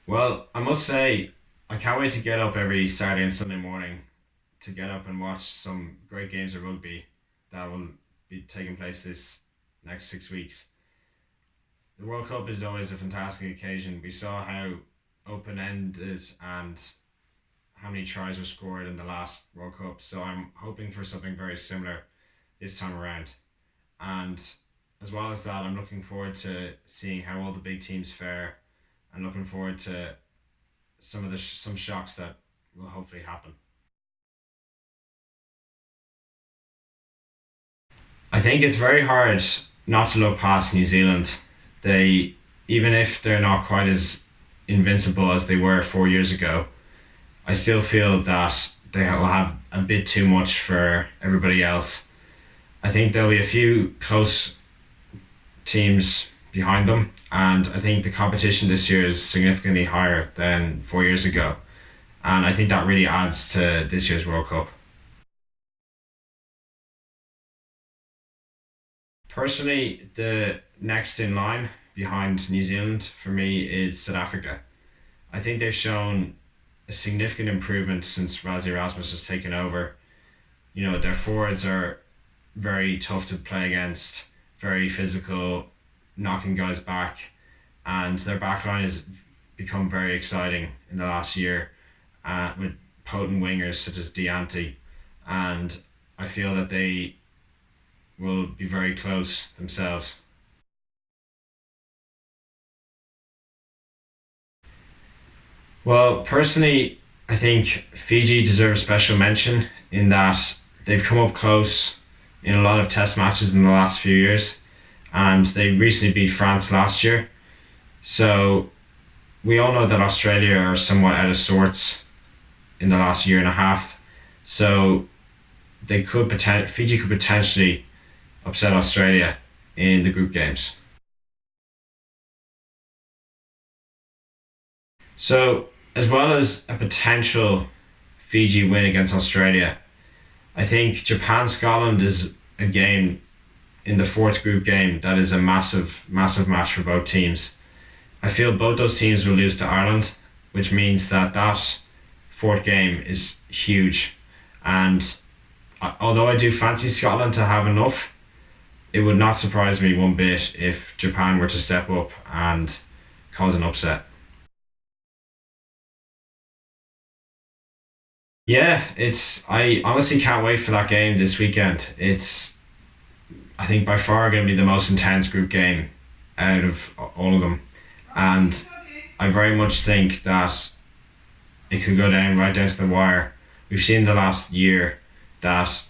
Well, I must say, I can't wait to get up every Saturday and Sunday morning to get up and watch some great games of rugby that will be taking place this next 6 weeks. The World Cup is always a fantastic occasion. We saw how open ended and how many tries were scored in the last World Cup, so I'm hoping for something very similar this time around. And as well as that, I'm looking forward to seeing how all the big teams fare and looking forward to some shocks that will hopefully happen. I think it's very hard not to look past New Zealand. They Even if they're not quite as invincible as they were 4 years ago, I still feel that they will have a bit too much for everybody else. I think there'll be a few close teams behind them, and I think the competition this year is significantly higher than 4 years ago, and I think that really adds to this year's World Cup. Personally, the next in line behind New Zealand for me is South Africa. I think they've shown a significant improvement since Rassie Erasmus has taken over. Their forwards are very tough to play against, very physical, knocking guys back, and their backline has become very exciting in the last year with potent wingers such as Dianti, and I feel that they will be very close themselves. Well, personally, I think Fiji deserve special mention in that they've come up close in a lot of test matches in the last few years, and they recently beat France last year. So we all know that Australia are somewhat out of sorts in the last year and a half. So Fiji could potentially upset Australia in the group games. So as well as a potential Fiji win against Australia, I think Japan Scotland is a game in the fourth group game that is a massive, massive match for both teams. I feel both those teams will lose to Ireland, which means that fourth game is huge. And although I do fancy Scotland to have enough, it would not surprise me one bit if Japan were to step up and cause an upset. Yeah, I honestly can't wait for that game this weekend. It's I think by far going to be the most intense group game out of all of them, and I very much think that it could go down right down to the wire. We've seen the last year that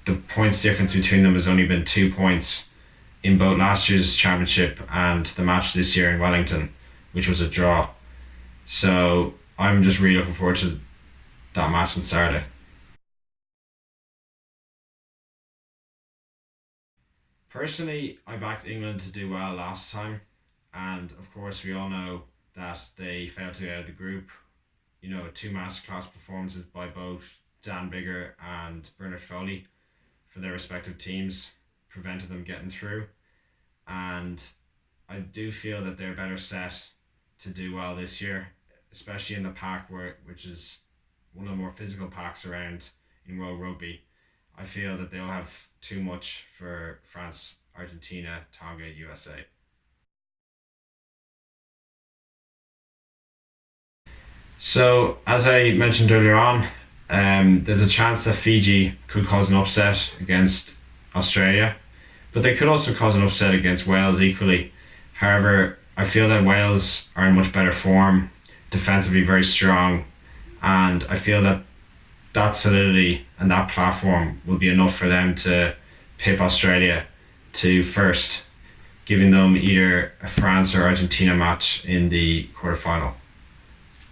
the points difference between them has only been 2 points in both last year's championship and the match this year in Wellington, which was a draw. So I'm just really looking forward to that match on Saturday. Personally, I backed England to do well last time, and of course, we all know that they failed to get out of the group. Two masterclass performances by both Dan Bigger and Bernard Foley for their respective teams prevented them getting through. And I do feel that they're better set to do well this year, especially in the pack which is one of the more physical packs around in World Rugby. I feel that they'll have too much for France, Argentina, Tonga, USA. So, as I mentioned earlier on, there's a chance that Fiji could cause an upset against Australia, but they could also cause an upset against Wales equally. However, I feel that Wales are in much better form, defensively very strong, and I feel that that solidity and that platform will be enough for them to pip Australia to first, giving them either a France or Argentina match in the quarterfinal.